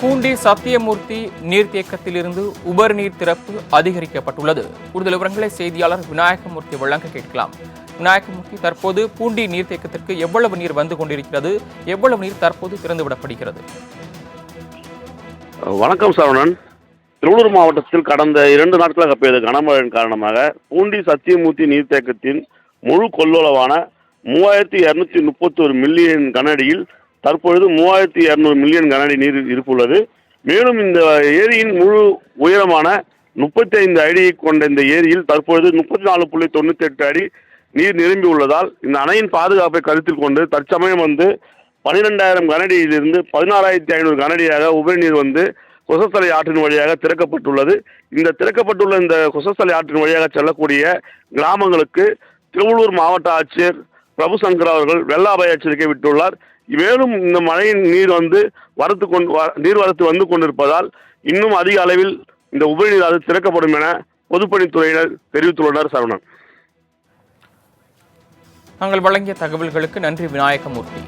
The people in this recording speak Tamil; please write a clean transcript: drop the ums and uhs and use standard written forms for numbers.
பூண்டி சத்தியமூர்த்தி நீர்த்தேக்கத்திலிருந்து உபரி நீர் திறப்பு அதிகரிக்கப்பட்டுள்ளது. கூடுதல் விவரங்களை செய்தியாளர் விநாயகமூர்த்தி வழங்க கேட்கலாம். விநாயகமூர்த்தி, தற்போது பூண்டி நீர்த்தேக்கத்திற்கு எவ்வளவு நீர் வந்து கொண்டிருக்கிறது, எவ்வளவு நீர் தற்போது திறந்துவிடப்படுகிறது? வணக்கம் சரவணன். திருவள்ளூர் மாவட்டத்தில் கடந்த 2 நாட்களாக பெய்த கனமழையின் காரணமாக பூண்டி சத்தியமூர்த்தி நீர்த்தேக்கத்தின் முழு கொள்ளளவான 3231 மில்லியன் கனஅடியில் தற்பொழுது 3200 மில்லியன் கனஅடி நீர் இருப்புள்ளது. மேலும் இந்த ஏரியின் முழு உயரமான 35 அடியை கொண்ட இந்த ஏரியில் தற்பொழுது 34.98 அடி நீர் நிரம்பி உள்ளதால் இந்த அணையின் பாதுகாப்பை கருத்தில் கொண்டு தற்சமயம் 12,000 கனஅடியிலிருந்து 16,500 கனஅடியாக உபரி நீர் கொசஸ்தலை ஆற்றின் வழியாக திறக்கப்பட்டுள்ளது. இந்த திறக்கப்பட்டுள்ள இந்த கொசஸ்தலை ஆற்றின் வழியாக செல்லக்கூடிய கிராமங்களுக்கு திருவள்ளூர் மாவட்ட ஆட்சியர் பிரபு சங்கர் அவர்கள் வெள்ள அபாய எச்சரிக்கை விட்டுள்ளார். மேலும் இந்த மழையின் நீர்வரத்து வந்து கொண்டிருப்பதால் இன்னும் அதிக அளவில் இந்த உபரி நீர் திறக்கப்படும் என பொதுப்பணித்துறையினர் தெரிவித்துள்ளனர். சரவணன், நாங்கள் வழங்கிய தகவல்களுக்கு நன்றி விநாயகமூர்த்தி.